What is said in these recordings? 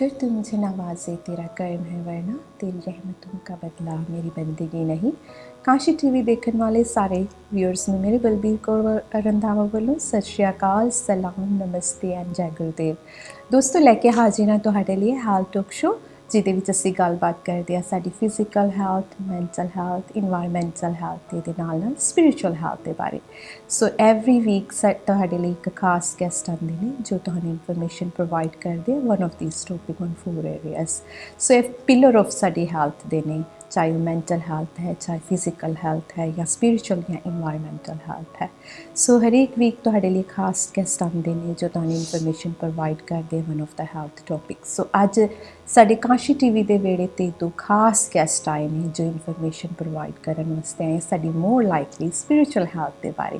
अगर तू मुझे नवाजे तेरा करम है वरना तेरी रहमतों का बदला मेरी बंदगी नहीं। कांशी टीवी देखने वाले सारे व्यूअर्स ਨੂੰ ਮੇਰੇ ਬਲਬੀਰ ਕੌਰ ਰੰਧਾਵਾ ਵੱਲੋਂ ਸਤਿ ਸ਼੍ਰੀ ਅਕਾਲ, ਸਲਾਮ, ਨਮਸਤੇ ਐਂਡ ਜੈ ਗੁਰਦੇਵ। ਦੋਸਤੋ ਲੈ ਕੇ ਹਾਜ਼ਰ ਹਾਂ ਤੁਹਾਡੇ ਲਈ ਹਾਲ ਟਾਕ ਸ਼ੋ, ਜਿਹਦੇ ਵਿੱਚ ਅਸੀਂ ਗੱਲਬਾਤ ਕਰਦੇ ਹਾਂ ਸਾਡੀ physical health, mental health, environmental health ਤੇ ਇਹਦੇ ਨਾਲ ਨਾਲ ਸਪਿਰਿਚੁਅਲ ਹੈਲਥ ਦੇ ਬਾਰੇ। ਸੋ ਐਵਰੀ ਵੀਕ ਤੁਹਾਡੇ ਲਈ ਇੱਕ ਖਾਸ ਗੈਸਟ ਆਉਂਦੇ ਨੇ ਜੋ ਤੁਹਾਨੂੰ ਇਨਫੋਰਮੇਸ਼ਨ ਪ੍ਰੋਵਾਈਡ ਕਰਦੇ ਆ one of these topic on 4 areas. So ਇਹ ਪਿਲਰ ਆਫ ਸਾਡੀ ਹੈਲਥ ਦੇ ਨੇ, ਚਾਹੇ ਉਹ ਮੈਂਟਲ ਹੈਲਥ ਹੈ, ਚਾਹੇ ਫਿਜ਼ੀਕਲ ਹੈਲਥ ਹੈ ਜਾਂ ਸਪਿਰਿਚੁਅਲ ਜਾਂ ਇਨਵਾਇਰਮੈਂਟਲ ਹੈਲਥ ਹੈ। ਸੋ ਹਰੇਕ ਵੀਕ ਤੁਹਾਡੇ ਲਈ ਖਾਸ ਗੈਸਟ ਆਉਂਦੇ ਨੇ ਜੋ ਤੁਹਾਨੂੰ ਇਨਫੋਰਮੇਸ਼ਨ ਪ੍ਰੋਵਾਈਡ ਕਰਦੇ ਵਨ ਆਫ ਦਾ ਹੈਲਥ ਟੋਪਿਕ। ਸੋ ਅੱਜ ਸਾਡੇ ਕਾਂਸ਼ੀ ਟੀਵੀ ਦੇ ਵਿਹੜੇ 'ਤੇ ਦੋ ਖਾਸ ਗੈਸਟ ਆਏ ਨੇ ਜੋ ਇਨਫੋਰਮੇਸ਼ਨ ਪ੍ਰੋਵਾਈਡ ਕਰਨ ਵਾਸਤੇ ਆਏ ਸਾਡੀ ਮੋਰ ਲਾਈਕਲੀ ਸਪਿਰਿਚੁਅਲ ਹੈਲਥ ਦੇ ਬਾਰੇ,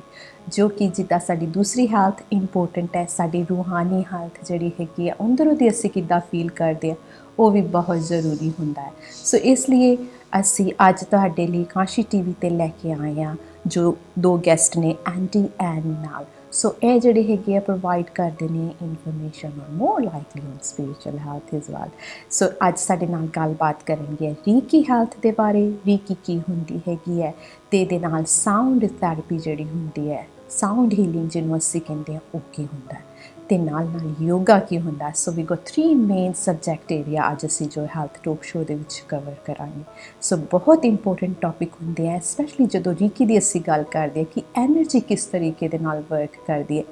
ਜੋ ਕਿ ਜਿੱਦਾਂ ਸਾਡੀ ਦੂਸਰੀ ਹੈਲਥ ਇੰਪੋਰਟੈਂਟ ਹੈ, ਸਾਡੀ ਰੂਹਾਨੀ ਹੈਲਥ ਜਿਹੜੀ ਹੈਗੀ ਆ ਅੰਦਰੋਂ ਦੀ ਅਸੀਂ ਕਿੱਦਾਂ ਫੀਲ ਕਰਦੇ ਹਾਂ ਉਹ ਵੀ ਬਹੁਤ ਜ਼ਰੂਰੀ ਹੁੰਦਾ ਹੈ। ਸੋ ਇਸ ਲਈ ਅਸੀਂ ਅੱਜ ਤੁਹਾਡੇ ਲਈ ਕਾਂਸ਼ੀ ਟੀਵੀ 'ਤੇ ਲੈ ਕੇ ਆਏ ਹਾਂ ਜੋ ਦੋ ਗੈਸਟ ਨੇ ਐਂਟੀ ਐਨ ਨਾਲ। ਸੋ ਇਹ ਜਿਹੜੇ ਹੈਗੇ ਆ ਪ੍ਰੋਵਾਈਡ ਕਰਦੇ ਨੇ information or more likely on spiritual health as well. So ਅੱਜ ਸਾਡੇ ਨਾਲ ਗੱਲਬਾਤ ਕਰਨਗੇ ਰੀਕੀ ਹੈਲਥ ਦੇ ਬਾਰੇ, ਰੀਕੀ ਕੀ ਹੁੰਦੀ ਹੈਗੀ ਹੈ ਅਤੇ ਇਹਦੇ ਨਾਲ ਸਾਊਂਡ ਥੈਰੇਪੀ ਜਿਹੜੀ ਹੁੰਦੀ ਹੈ, ਸਾਊਂਡ ਹੀਲਿੰਗ ਜਿਹਨੂੰ ਅਸੀਂ ਕਹਿੰਦੇ ਹਾਂ ਉਹ ਕੀ ਹੁੰਦਾ ਹੈ, ਅਤੇ ਨਾਲ ਨਾਲ ਯੋਗਾ ਕੀ ਹੁੰਦਾ। ਸੋ ਵੀ ਗੋ 3 ਮੇਨ ਸਬਜੈਕਟ ਏਰੀਆ ਅੱਜ ਅਸੀਂ ਜੋ ਹੈਲਥ ਟੋਕ ਸ਼ੋ ਦੇ ਵਿੱਚ ਕਵਰ ਕਰਾਂਗੇ। ਸੋ ਬਹੁਤ ਇੰਪੋਰਟੈਂਟ ਟੋਪਿਕ ਹੁੰਦੇ ਆ, ਸਪੈਸ਼ਲੀ ਜਦੋਂ ਰੀਕੀ ਦੀ ਅਸੀਂ ਗੱਲ ਕਰਦੇ ਹਾਂ ਕਿ ਐਨਰਜੀ ਕਿਸ ਤਰੀਕੇ ਦੇ ਨਾਲ ਵਰਕ ਕਰਦੀ ਹੈ,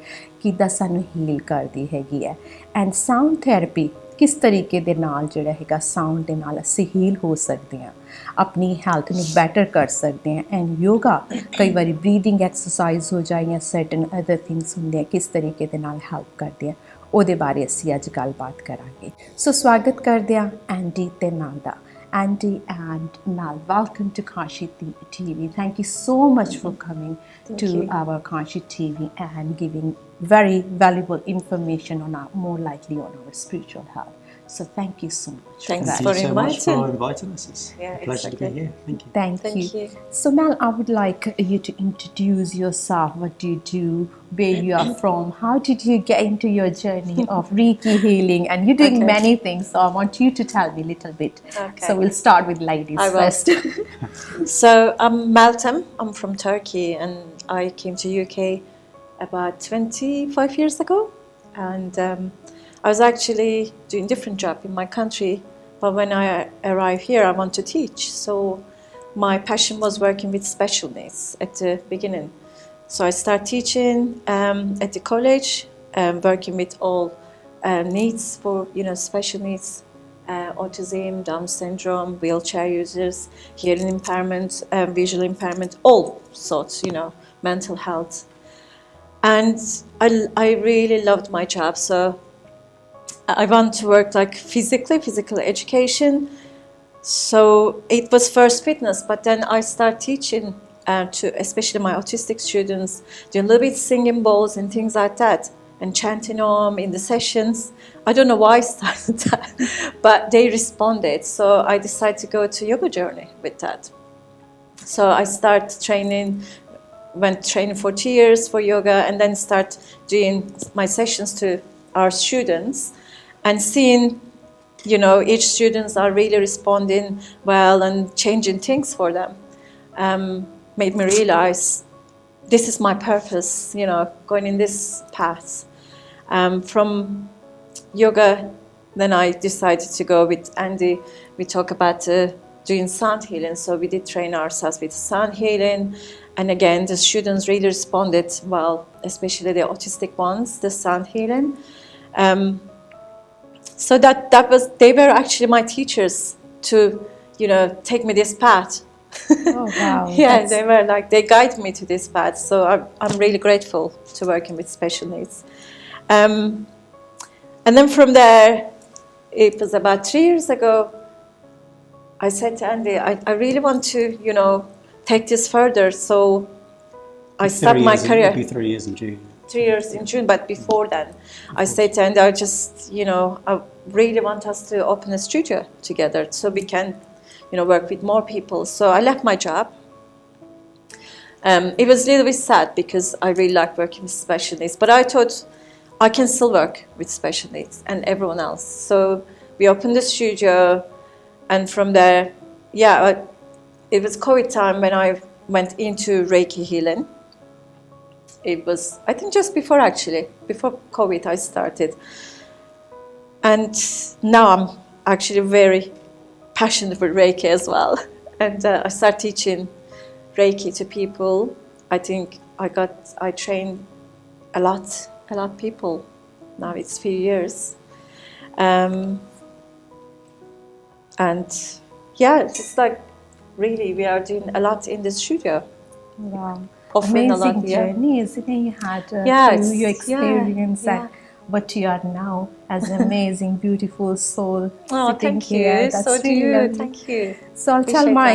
ਕਿੱਦਾਂ ਸਾਨੂੰ ਹੀਲ ਕਰਦੀ ਹੈਗੀ ਹੈ, ਐਂਡ ਸਾਊਂਡ ਥੈਰੇਪੀ ਕਿਸ ਤਰੀਕੇ ਦੇ ਨਾਲ ਜਿਹੜਾ ਹੈਗਾ ਸਾਊਂਡ ਦੇ ਨਾਲ ਅਸੀਂ ਹੀਲ ਹੋ ਸਕਦੇ ਹਾਂ, ਆਪਣੀ ਹੈਲਥ ਨੂੰ ਬੈਟਰ ਕਰ ਸਕਦੇ ਹਾਂ। ਐਂਡ ਯੋਗਾ ਕਈ ਵਾਰੀ ਬਰੀਦਿੰਗ ਐਕਸਰਸਾਈਜ਼ ਹੋ ਜਾਏ ਜਾਂ ਸਰਟਨ ਅਦਰ ਥਿੰਗਸ ਹੁੰਦੇ ਆ ਕਿਸ ਤਰੀਕੇ ਦੇ ਨਾਲ ਹੈਲਪ ਕਰਦੇ ਆ, ਉਹਦੇ ਬਾਰੇ ਅਸੀਂ ਅੱਜ ਗੱਲਬਾਤ ਕਰਾਂਗੇ। ਸੋ ਸਵਾਗਤ ਕਰਦੇ ਹਾਂ ਐਂਡੀ ਤੇ ਨਾਲ ਦਾ। Andy and Nal, welcome to Kanshi TV. Thank you so much for coming to our Kanshi TV and giving very valuable information on our, more likely on our spiritual health. So thank you so much. Thanks for for that. inviting. Thank you so much for inviting us. It's a pleasure to be here. Thank you. Thank you. So Mel, I would like you to introduce yourself. What do you do? Where you are from? How did you get into your journey of Reiki healing? And you're doing many things, so I want you to tell me a little bit. So we'll start with ladies first. So I'm Meltem. I'm from Turkey, and I came to UK about 25 years ago. And I was actually doing different job in my country, but when I arrived here, I want to teach. So my passion was working with special needs at the beginning. So I started teaching at the college, working with all needs for special needs, autism, Down syndrome, wheelchair users, hearing impairment, visual impairment, all sorts, mental health. And I really loved my job, so I want to work like physical education. So it was first fitness, but then I started teaching to especially my autistic students, doing a little bit singing bowls and things like that, and chanting Om in the sessions. I don't know why I started that, but they responded. So I decided to go to yoga journey with that. So I started went training for 2 years for yoga, and then start doing my sessions to our students. And seeing, each students are really responding well and changing things for them, made me realize this is my purpose, going in this path. From yoga, then I decided to go with Andy. We talk about doing sound healing, so we did train ourselves with sound healing. And again, the students really responded well, especially the autistic ones, the sound healing. So they were actually my teachers to, take me this path. Oh, wow. Yeah, they were they guided me to this path. So I'm really grateful to working with special needs. And then from there, it was about 3 years ago, I said to Andy, I really want to, take this further. So I stopped my career. It'll be 3 years in June. 3 years in June, but before then, I said to Andy, I really want us to open a studio together so we can, work with more people. So I left my job. It was a little bit sad because I really like working with special needs, but I thought I can still work with special needs and everyone else. So we opened the studio, and from there, it was COVID time when I went into Reiki healing. It was, I think, just before COVID I started. And now I'm actually very passionate for Reiki as well. And I started teaching Reiki to people. I think I trained a lot of people. Now it's few years. And it's like, really, we are doing a lot in the studio. Wow. Offering Amazing a lot, journey, isn't it? You had through your experience and what you are now as an amazing, beautiful soul sitting thank here. You. That's so really do you. lovely. Thank you. So I'll tell my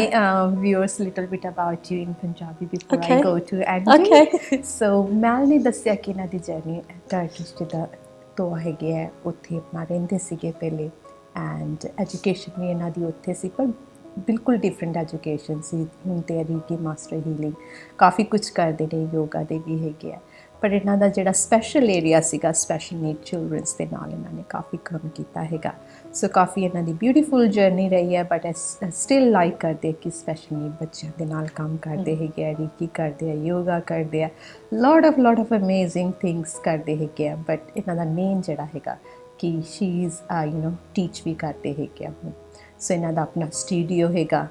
viewers a little bit about you in Punjabi before I go to Andy. Okay. So Mel ने दस्सिया कि इन्हां दी journey Turkish तो हैगी है उत्थे अपना रहिंदे सीगे पहले एंड एजुकेशन भी इन्हां दी उत्थे सी पर बिल्कुल डिफरेंट एजुकेशन सी हुण ते रीकी मास्टर हीलिंग काफ़ी कुछ करदे ने योगा दे भी हैगे आ पर इन्हां दा जिहड़ा स्पैशल एरिया सीगा स्पैशल नीड चिल्ड्रनस दे नाल इन्हां ने काफ़ी काम कीता हैगा सो काफ़ी इन्हां दी ब्यूटीफुल जर्नी रही है बट स्टिल लाइक करदे कि स्पैशल नीड बच्चों दे नाल काम करदे हैगे रीकी करदे योगा करदे आ लॉट ऑफ अमेजिंग थिंग्स करदे हैगे बट इन्हां दा मेन जिहड़ा हैगा कि शी इज़ टीच भी करदे हैगे सो इन्हां दा अपना स्टूडियो हैगा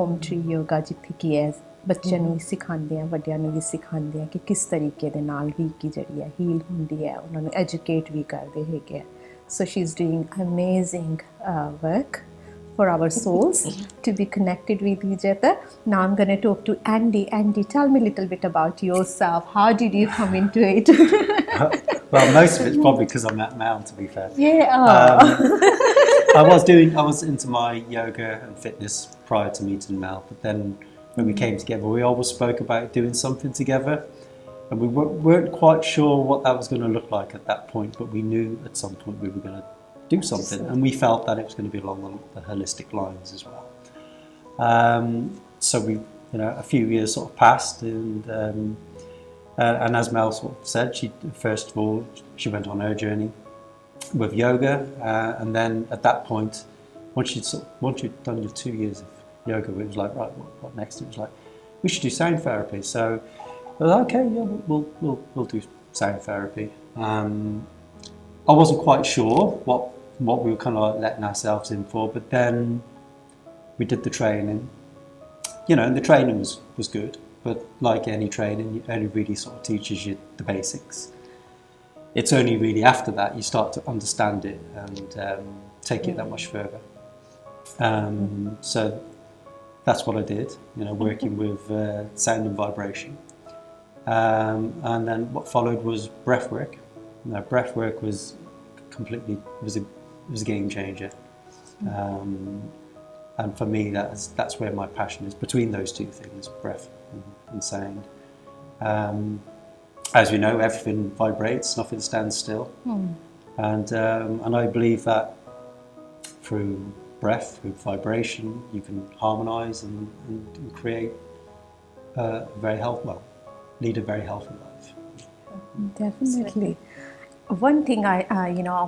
ओम ट्री योगा जिथे कि है बच्चों ਨੂੰ ਵੀ ਸਿਖਾਉਂਦੇ ਆ ਵੱਡਿਆਂ ਨੂੰ ਵੀ ਸਿਖਾਉਂਦੇ ਆ ਕਿ ਕਿਸ ਤਰੀਕੇ ਦੇ ਨਾਲ ਰੀਕੀ ਜਿਹੜੀ ਹੈ ਹੀਲ ਹੁੰਦੀ ਹੈ ਉਹਨਾਂ ਨੂੰ ਐਜੂਕੇਟ ਵੀ ਕਰਦੇ ਹੈਗੇ ਆ so she's doing amazing work for our souls to be connected with each other. Now I'm going to talk to Andy. Andy, tell me a little bit about yourself. How did you come into it? Well, most of it's probably because I met Mel, to be fair. Yeah. I was into my yoga and fitness prior to meeting Mel, but then when we came together, we always spoke about doing something together, and we weren't quite sure what that was going to look like at that point, but we knew at some point we were going to do something, and we felt that it was going to be along the holistic lines as well. So we, a few years sort of passed, and as Mel sort of said, first of all she went on her journey with yoga, and then at that point, once you'd done your 2 years of yoga, it was like, right, what next? It was like, we should do sound therapy. So I was like, okay, yeah, we'll do sound therapy. I wasn't quite sure what we were kind of like letting ourselves in for, but then we did the training, and the training was good, but like any training, it only really sort of teaches you the basics. It's only really after that you start to understand it and take it that much further. So that's what I did, working with sound and vibration. And then what followed was breathwork. Breathwork was a game changer. And for me, that's where my passion is, between those two things, breath and sound. As we know, everything vibrates, nothing stands still. And I believe that through breath, through vibration, you can harmonise and create lead a very healthy life. Definitely. One thing I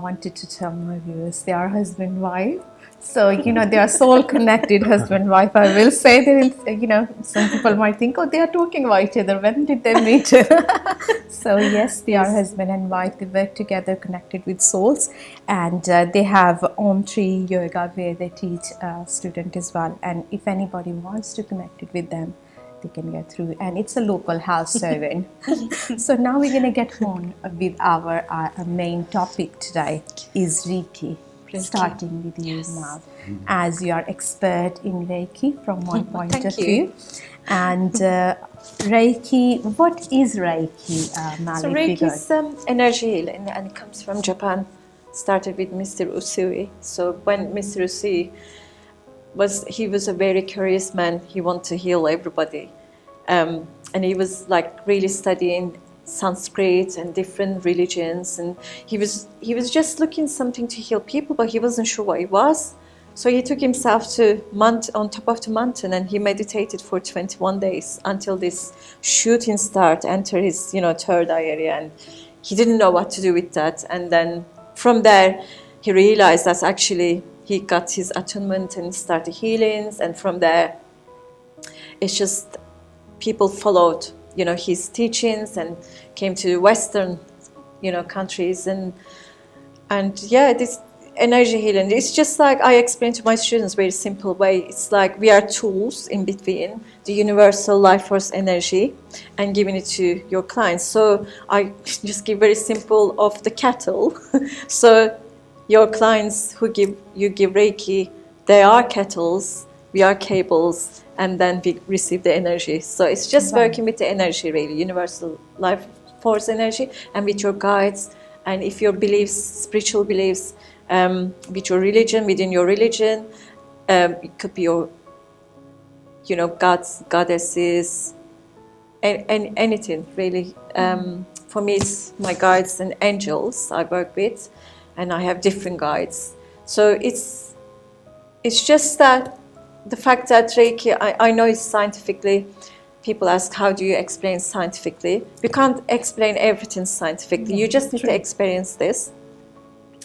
wanted to tell my viewers, they are husband-wife. So, they are soul connected husband-wife. I will say that, some people might think, oh, they are talking about each other. When did they meet? So, yes, they are husband and wife. They work together, connected with souls. And they have Om Tree Yoga where they teach students as well. And if anybody wants to connect it with them, they can get through, and it's a local house servant. So now we're going to get on with our main topic today is Reiki. Starting with you now, as you are expert in Reiki from one point of view. And Reiki, what is Reiki? So Reiki is energy healing, and it comes from Japan. Started with Mr. Usui. So when Mr. Usui he was a very curious man. He wanted to heal everybody, and he was like really studying Sanskrit and different religions, and he was just looking something to heal people, but he wasn't sure what it was. So he took himself on top of the mountain, and he meditated for 21 days until this shooting star entered his third eye area, and he didn't know what to do with that. And then from there he realized that actually he got his attunement and started healings, and from there it's just people followed, you know, his teachings and came to Western, you know, countries, and yeah, this energy healing, it's just like I explain to my students, very simple way. It's like we are tools in between the universal life force energy and giving it to your clients. So I just give very simple of the kettle. So your clients who give Reiki, they are kettles, we are cables, and then we receive the energy. So it's just working with the energy, really, universal life force energy, and with your guides, and if your beliefs, spiritual beliefs, with your religion, within your religion, it could be your, you know, gods, goddesses, and anything really. For me, it's my guides and angels I work with, and I have different guides. So it's just that the fact that Reiki, I know it's scientifically. People ask, how do you explain scientifically? You can't explain everything scientifically. You just need to experience this.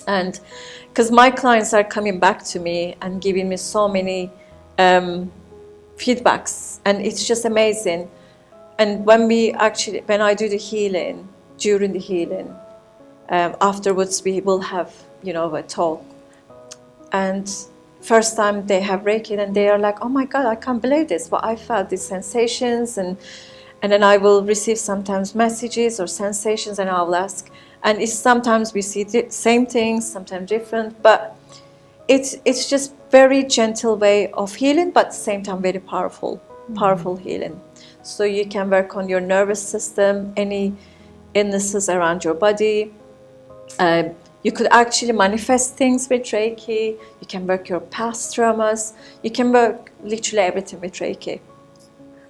And because my clients are coming back to me and giving me so many feedbacks, and it's just amazing. And when I do the healing, during the healing, afterwards we will have, you know, a talk. And first time they have Reiki, and they are like, oh my God, I can't believe this, but I felt these sensations, and then I will receive sometimes messages or sensations, and I will ask, and it's sometimes we see the same things, sometimes different, but it's just very gentle way of healing, but at the same time very powerful healing. So you can work on your nervous system, any illnesses around your body. You could actually manifest things with Reiki. You can work your past traumas. You can work literally everything with Reiki.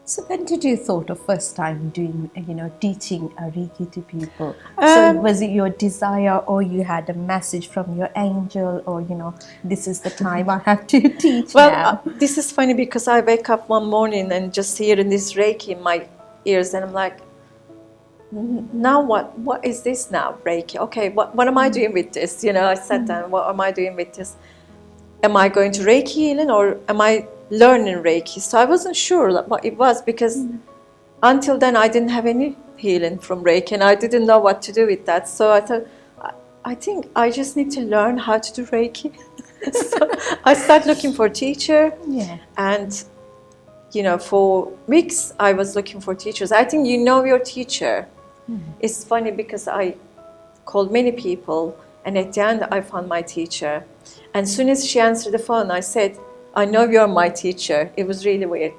So when did you thought of first time doing, you know, teaching Reiki to people? So was it your desire, or you had a message from your angel, or, you know, this is the time I have to teach now? This is funny because I wake up one morning and just hearing this Reiki in my ears, and I'm like, now what is this now, Reiki? Okay, what am I doing with this? You know, I sat down, what am I doing with this? Am I going to Reiki healing, or am I learning Reiki? So I wasn't sure what it was, because until then I didn't have any healing from Reiki, and I didn't know what to do with that. So I thought, I think I just need to learn how to do Reiki. So I started looking for a teacher, and you know, for weeks I was looking for teachers. I think you know your teacher. It's funny because I called many people, and at the end I found my teacher. And as soon as she answered the phone, I said, I know you're my teacher. It was really weird.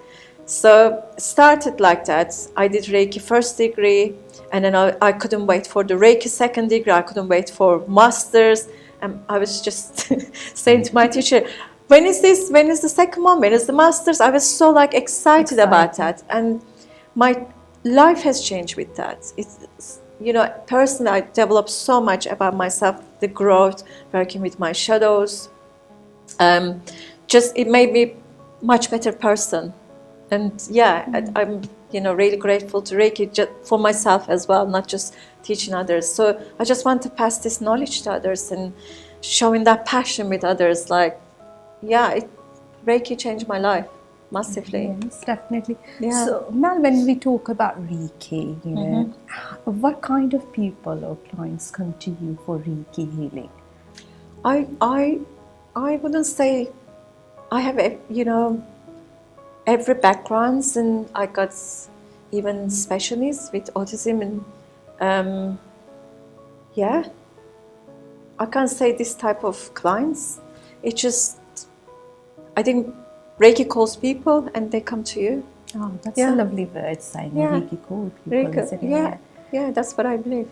So it started like that. I did Reiki first degree, and then I couldn't wait for the Reiki second degree. I couldn't wait for masters. And I was just saying to my teacher, when is this? When is the second one? When is the masters? I was so like excited about that. And my life has changed with that. It's, you know, personally, I developed so much about myself, the growth, working with my shadows. Just it made me much better person. And yeah, I'm, you know, really grateful to Reiki just for myself as well, not just teaching others. So I just want to pass this knowledge to others and showing that passion with others. Like, yeah, Reiki changed my life massively. Yes, definitely. Yeah. So now when we talk about Reiki, you know, what kind of people or clients come to you for Reiki healing? I wouldn't say I have, you know, every backgrounds, and I got even special needs with autism, and yeah, I can't say this type of clients. It's just, I think Reiki calls people and they come to you. Oh, that's a lovely word, saying Reiki call people. Reiki, yeah, that's what I believe.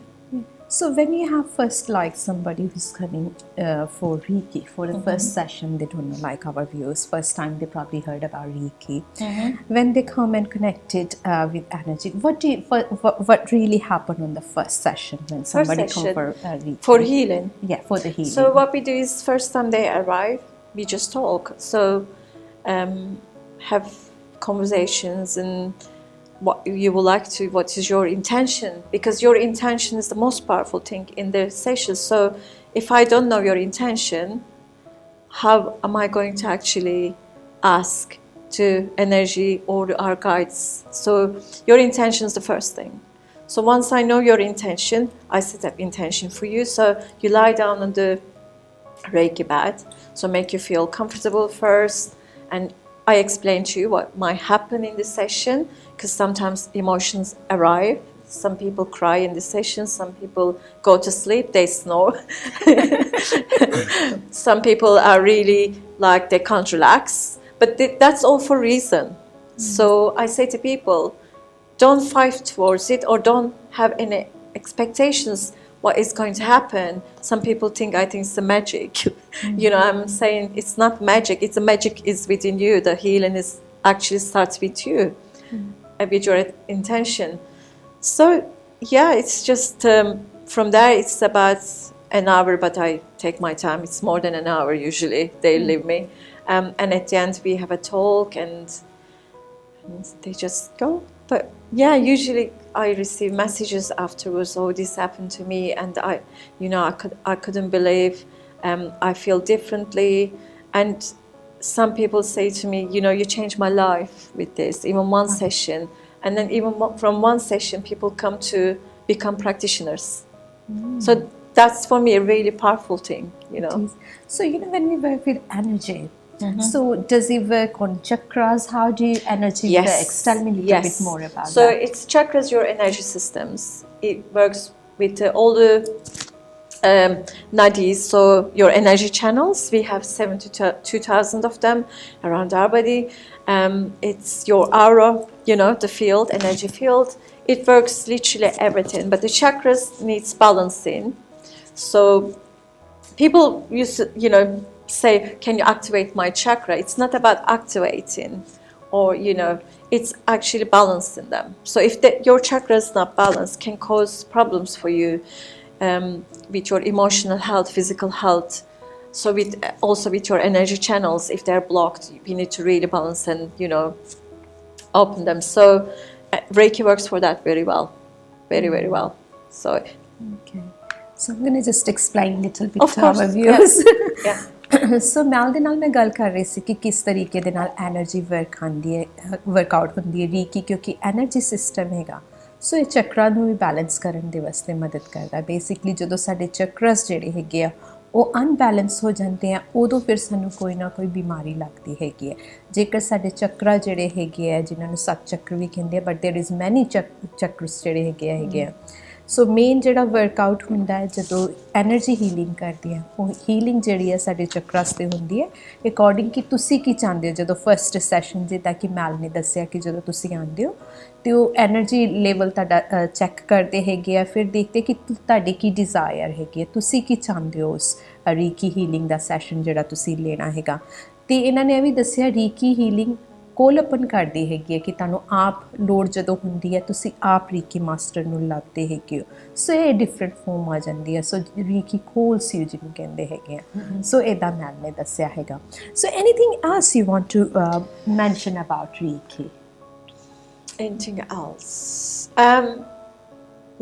So when you have first like somebody who's coming for Reiki for the first session, they don't know, like our viewers, first time they probably heard about Reiki. When they come and connected with energy, what really happened on the first session when somebody come for Reiki? For healing? Yeah, for the healing. So what we do is first time they arrive, we just talk. So have conversations and what you would like to, what is your intention, because your intention is the most powerful thing in the session. So if I don't know your intention, how am I going to actually ask to energy or our guides? So your intention is the first thing. So once I know your intention, I set up intention for you. So you lie down on the Reiki bed, so make you feel comfortable first, and I explain to you what might happen in this session, because sometimes emotions arrive. Some people cry in the session, some people go to sleep, they snore. Some people are really like they can't relax, but that's all for reason. So I say to people, don't fight towards it, or don't have any expectations what is going to happen. Some people think it's a magic. You know, I'm saying it's not magic. It's a magic is within you. The healing is actually starts with you, with your intention. So yeah, it's just from there. It's about an hour, but I take my time. It's more than an hour usually. They leave me, and at the end we have a talk, and they just go. But yeah, usually I receive messages afterwards. Oh, this happened to me, and I couldn't believe. I feel differently, and some people say to me, you changed my life with this. Even one session, and then even from one session, people come to become practitioners. So that's for me a really powerful thing. So when we work with energy. So does it work on chakras? How do you energy works? Tell me a little bit more about that. So it's chakras, your energy systems. It works with all the nadis, so your energy channels. We have 72,000 of them around our body. It's your aura, the field, energy field. It works literally everything, but the chakras needs balancing. So people used to, say, can you activate my chakra? It's not about activating, or it's actually balancing them. So if your chakra is not balanced, can cause problems for you with your emotional health, physical health. So also with your energy channels, if they're blocked, you need to really balance and open them. So Reiki works for that very well, very, very well. So So I'm going to just explain a little bit of to course, our viewers. Yeah. ਸੋ ਨਾਲ ਦੇ ਨਾਲ ਮੈਂ ਗੱਲ ਕਰ ਰਹੀ ਸੀ ਕਿ ਕਿਸ ਤਰੀਕੇ ਦੇ ਨਾਲ ਐਨਰਜੀ ਵਰਕਆਊਟ ਹੁੰਦੀ ਹੈ ਰੀਕੀ, ਕਿਉਂਕਿ ਐਨਰਜੀ ਸਿਸਟਮ ਹੈਗਾ। ਸੋ ਇਹ ਚੱਕਰਾਂ ਨੂੰ ਵੀ ਬੈਲੈਂਸ ਕਰਨ ਦੇ ਵਾਸਤੇ ਮਦਦ ਕਰਦਾ। ਬੇਸਿਕਲੀ ਜਦੋਂ ਸਾਡੇ ਚੱਕਰਸ ਜਿਹੜੇ ਹੈਗੇ ਆ ਉਹ ਅਨਬੈਲੈਂਸ ਹੋ ਜਾਂਦੇ ਆ, ਉਦੋਂ ਫਿਰ ਸਾਨੂੰ ਕੋਈ ਨਾ ਕੋਈ ਬਿਮਾਰੀ ਲੱਗਦੀ ਹੈਗੀ ਹੈ। ਜੇਕਰ ਸਾਡੇ ਚੱਕਰਾ ਜਿਹੜੇ ਹੈਗੇ ਆ, ਜਿਨ੍ਹਾਂ ਨੂੰ 7 ਚੱਕਰ ਵੀ ਕਹਿੰਦੇ ਆ, ਬਟ ਦੇਰ ਇਜ਼ ਮੈਨੀ ਚੱਕਰਸ ਜਿਹੜੇ ਹੈਗੇ ਆ। ਸੋ ਮੇਨ ਜਿਹੜਾ ਵਰਕਆਊਟ ਹੁੰਦਾ ਹੈ ਜਦੋਂ ਐਨਰਜੀ ਹੀਲਿੰਗ ਕਰਦੀ ਹੈ, ਉਹ ਹੀਲਿੰਗ ਜਿਹੜੀ ਹੈ ਸਾਡੇ ਚੱਕਰਾਸ 'ਤੇ ਹੁੰਦੀ ਹੈ ਅਕੋਰਡਿੰਗ ਕਿ ਤੁਸੀਂ ਕੀ ਚਾਹੁੰਦੇ ਹੋ। ਜਦੋਂ ਫਸਟ ਸੈਸ਼ਨ ਜਿੱਦਾਂ ਕਿ ਮੈਲ ਨੇ ਦੱਸਿਆ ਕਿ ਜਦੋਂ ਤੁਸੀਂ ਆਉਂਦੇ ਹੋ ਅਤੇ ਉਹ ਐਨਰਜੀ ਲੈਵਲ ਤੁਹਾਡਾ ਚੈੱਕ ਕਰਦੇ ਹੈਗੇ ਆ, ਫਿਰ ਦੇਖਦੇ ਕਿ ਤੁਹਾਡੀ ਕੀ ਡਿਜ਼ਾਇਰ ਹੈਗੀ ਹੈ, ਤੁਸੀਂ ਕੀ ਚਾਹੁੰਦੇ ਹੋ ਉਸ ਰੀਕੀ ਹੀਲਿੰਗ ਦਾ ਸੈਸ਼ਨ ਜਿਹੜਾ ਤੁਸੀਂ ਲੈਣਾ ਹੈਗਾ। ਅਤੇ ਇਹਨਾਂ ਨੇ ਇਹ ਵੀ ਦੱਸਿਆ ਰੀਕੀ ਹੀਲਿੰਗ ਕੋਲ ਓਪਨ ਕਰਦੀ ਹੈਗੀ ਹੈ ਕਿ ਤੁਹਾਨੂੰ ਆਪ ਲੋੜ ਜਦੋਂ ਹੁੰਦੀ ਹੈ ਤੁਸੀਂ ਆਪ ਰੀਕੀ ਮਾਸਟਰ ਨੂੰ ਲੱਭਦੇ ਹੈਗੇ ਹੋ। ਸੋ ਇਹ ਡਿਫਰੈਂਟ ਫੋਰਮ ਆ ਜਾਂਦੀ ਹੈ। ਸੋ ਰੀਕੀ ਖੋਲ ਸੀ ਜਿਹਨੂੰ ਕਹਿੰਦੇ ਹੈਗੇ ਆ। ਸੋ ਇੱਦਾਂ ਮੈਮ ਨੇ ਦੱਸਿਆ ਹੈਗਾ। So anything else you want to mention about Reiki? Anything else?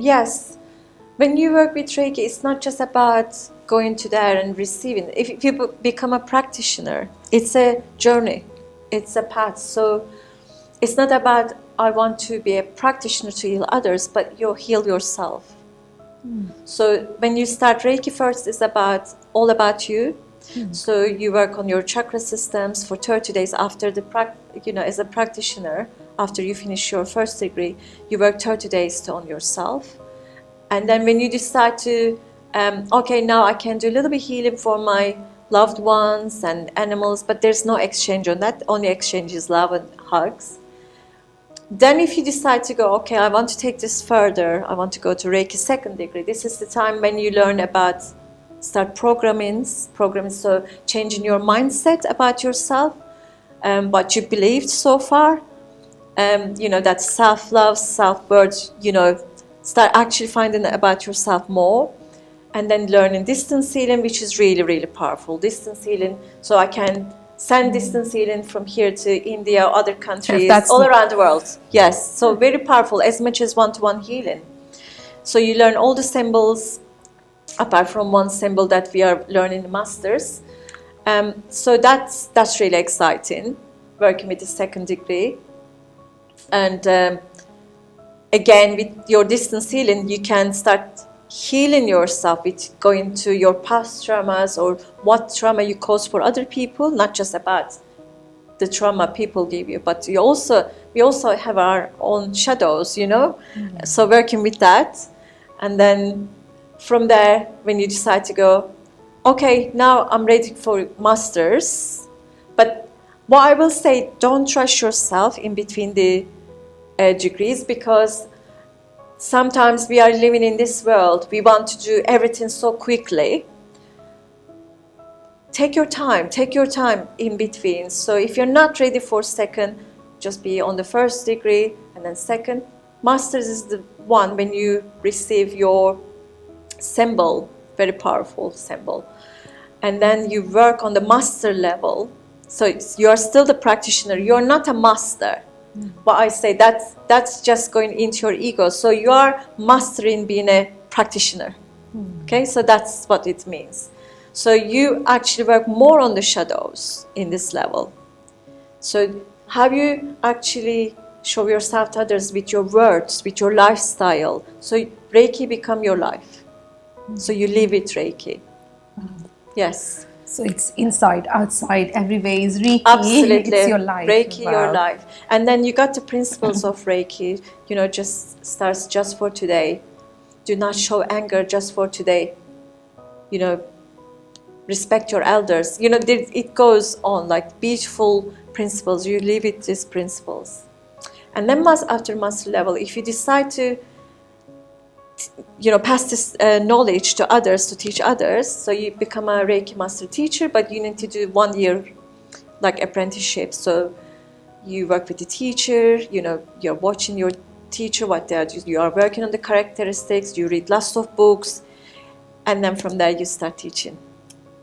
Yes. When you work with Reiki, it's not just about going to there and receiving. If you become a practitioner, it's a journey. It's a path. So it's not about I want to be a practitioner to heal others, but you heal yourself. So when you start Reiki first, it's all about you. So you work on your chakra systems for 30 days after as a practitioner. After you finish your first degree, you work 30 days on yourself. And then when you decide to, okay, now I can do a little bit healing for my loved ones and animals, but there's no exchange on that. Only exchange is love and hugs. Then if you decide to go, okay, I want to take this further, I want to go to Reiki second degree, this is the time when you learn about, start programming, so changing your mindset about yourself, what you believed so far, that self-love, self-worth, start actually finding out about yourself more. And then learning distance healing, which is really, really powerful. Distance healing, so I can send distance healing from here to India, other countries, all around the world. Yes, so very powerful, as much as one-to-one healing. So you learn all the symbols, apart from one symbol that we are learning masters. So that's really exciting, working with the second degree. And again, with your distance healing, you can start healing yourself with going to your past traumas or what trauma you caused for other people, not just about the trauma people give you, but we also have our own shadows, you know. So working with that, and then from there, when you decide to go, okay, now I'm ready for masters. But what I will say, don't rush yourself in between the degrees, because sometimes we are living in this world, we want to do everything so quickly. Take your time in between. So if you're not ready for second, just be on the first degree, and then second. Masters is the one when you receive your symbol, very powerful symbol. And then you work on the master level. So you are still the practitioner, you're not a master. But I say that's just going into your ego. So you are mastering being a practitioner. Okay, so that's what it means. So you actually work more on the shadows in this level. So how you actually show yourself to others with your words, with your lifestyle. So Reiki become your life. So you live with Reiki. Yes. So it's inside, outside, every way is Reiki. Absolutely. It's your life. Reiki, your Wow. life. And then you got the principles of Reiki, you know, just starts just for today. Do not show anger just for today. You know, respect your elders. You know, it goes on like beautiful principles. You live with these principles. And then after master level, if you decide to, you know, pass this knowledge to others, to teach others, so you become a Reiki master teacher, but you need to do 1 year like apprenticeship. So you work with the teacher, you know, you're watching your teacher, what they are doing, you are working on the characteristics, you read lots of books, and then from there you start teaching.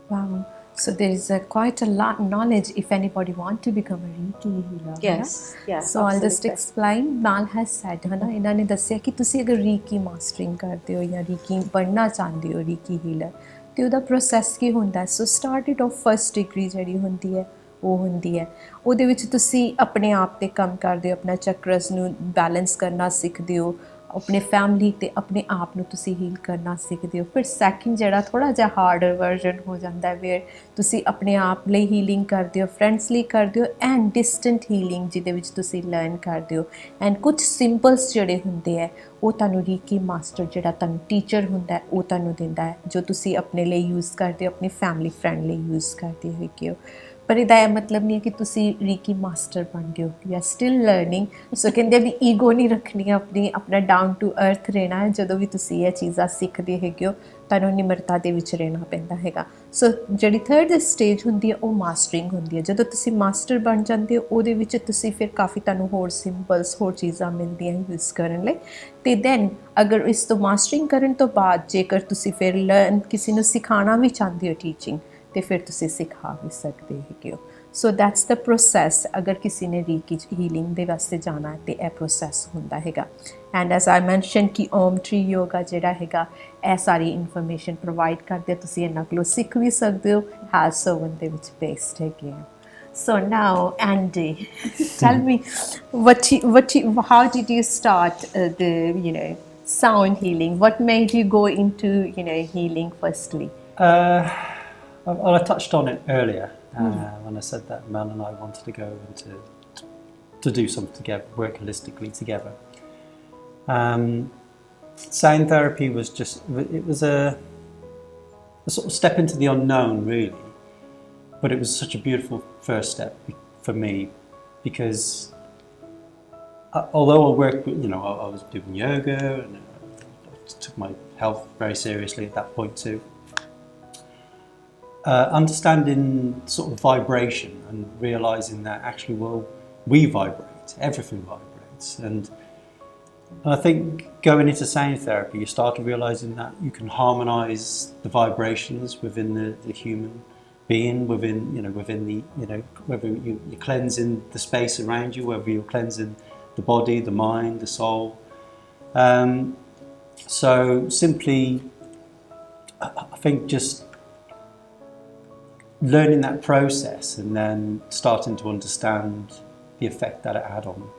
Wow. So there is quite a lot of knowledge if anybody want to become a Reiki healer. Yes, yes, So I'll just absolutely. explain. Nal has said, है ना, इन्हों ने दस्सिया कि तुसी अगर Reiki mastering करते हो या Reiki पढ़ना चाहते हो Reiki healer, तो उदा process की होंदा है. So started off first degree ਜਿਹੜੀ ਹੁੰਦੀ ਹੈ ਉਹ ਹੁੰਦੀ ਹੈ, ਉਹਦੇ ਵਿੱਚ ਤੁਸੀਂ ਆਪਣੇ ਆਪ ਤੇ ਕੰਮ ਕਰਦੇ ਹੋ, ਆਪਣਾ ਚੱਕਰਸ ਨੂੰ ਬੈਲੈਂਸ ਕਰਨਾ ਸਿੱਖਦੇ ਹੋ, अपने फैमिली ते अपने आप नू तुसी हील करना सीखते हो. फिर सैकेंड जिहड़ा थोड़ा जिहा हार्डर वर्जन हो जाता है, वेयर तुसी अपने आप लई हीलिंग करते हो, फ्रेंड्स लई करते हो, एंड डिस्टेंट हीलिंग जिहदे विच तुसी लर्न करते हो. एंड कुछ सिंपल्स जिहड़े हुंदे है ਉਹ ਤੁਹਾਨੂੰ ਰੀਕੀ ਮਾਸਟਰ ਜਿਹੜਾ ਤੁਹਾਨੂੰ ਟੀਚਰ ਹੁੰਦਾ ਹੈ ਉਹ ਤੁਹਾਨੂੰ ਦਿੰਦਾ ਹੈ, ਜੋ ਤੁਸੀਂ ਆਪਣੇ ਲਈ ਯੂਜ਼ ਕਰਦੇ ਹੋ, ਆਪਣੀ ਫੈਮਿਲੀ ਫਰੈਂਡ ਲਈ ਯੂਜ਼ ਕਰਦੇ ਹੈਗੇ ਹੋ. ਪਰ ਇਹਦਾ ਇਹ ਮਤਲਬ ਨਹੀਂ ਹੈ ਕਿ ਤੁਸੀਂ ਰੀਕੀ ਮਾਸਟਰ ਬਣ ਗਏ ਹੋ. You are still learning. So ਕਹਿੰਦੇ ਵੀ ਈਗੋ ਨਹੀਂ ਰੱਖਣੀ ਆਪਣਾ ਡਾਊਨ ਟੂ ਅਰਥ ਰਹਿਣਾ ਹੈ. ਜਦੋਂ ਵੀ ਤੁਸੀਂ ਇਹ ਚੀਜ਼ਾਂ ਸਿੱਖਦੇ ਹੈਗੇ ਹੋ ਤੁਹਾਨੂੰ ਨਿਮਰਤਾ ਦੇ ਵਿੱਚ ਰਹਿਣਾ ਪੈਂਦਾ ਹੈਗਾ. ਸੋ ਜਿਹੜੀ ਥਰਡ ਸਟੇਜ ਹੁੰਦੀ ਹੈ ਉਹ ਮਾਸਟਰਿੰਗ ਹੁੰਦੀ ਹੈ. ਜਦੋਂ ਤੁਸੀਂ ਮਾਸਟਰ ਬਣ ਜਾਂਦੇ ਹੋ ਉਹਦੇ ਵਿੱਚ ਤੁਸੀਂ ਫਿਰ ਕਾਫੀ ਤੁਹਾਨੂੰ ਹੋਰ ਸਿੰਪਲਸ ਹੋਰ ਚੀਜ਼ਾਂ ਮਿਲਦੀਆਂ ਯੂਜ਼ ਕਰਨ ਲਈ. ਅਤੇ ਦੈਨ ਅਗਰ ਇਸ ਤੋਂ ਮਾਸਟਰਿੰਗ ਕਰਨ ਤੋਂ ਬਾਅਦ ਜੇਕਰ ਤੁਸੀਂ ਫਿਰ ਲਰਨ ਕਿਸੇ ਨੂੰ ਸਿਖਾਉਣਾ ਵੀ ਚਾਹੁੰਦੇ ਹੋ ਟੀਚਿੰਗ, ਤੇ ਫਿਰ ਤੁਸੀਂ ਸਿਖਾ ਵੀ ਸਕਦੇ ਹੈਗੇ ਹੋ. So that's the process. ਅਗਰ ਕਿਸੇ ਨੇ ਰੀਕੀ ਹੀਲਿੰਗ ਦੇ ਵਾਸਤੇ ਜਾਣਾ ਤੇ ਇਹ ਪ੍ਰੋਸੈਸ ਹੁੰਦਾ ਹੈਗਾ. ਐਂਡ ਐਜ਼ ਆਈ ਮੈਂਸ਼ਨ ਕਿ ਓਮ ਟਰੀ ਯੋਗਾ ਜਿਹੜਾ ਹੈਗਾ ਇਹ ਸਾਰੀ ਇਨਫੋਰਮੇਸ਼ਨ ਪ੍ਰੋਵਾਈਡ ਕਰਦੇ, ਤੁਸੀਂ ਇਹਨਾਂ ਕੋਲੋਂ ਸਿੱਖ ਵੀ ਸਕਦੇ ਹੋ. ਹੈਲਸੋਵਨ ਦੇ ਵਿੱਚ ਬੇਸਡ ਹੈਗੇ ਆ. So now, Andy, tell me, how did you start the sound healing? What made you go into healing firstly? Well, I touched on it earlier when I said that Mel and I wanted to go into to do something together, work holistically together. Sound therapy was a sort of step into the unknown, really. But it was such a beautiful first step for me, because although I worked, I was doing yoga and I took my health very seriously at that point too. Understanding sort of vibration and realising that actually, well, we vibrate, everything vibrates. And I think going into sound therapy, you start realising that you can harmonise the vibrations within the human being, within the, whether you're cleansing the space around you, whether you're cleansing the body, the mind, the soul. So simply I think just learning that process and then starting to understand the effect that it had on,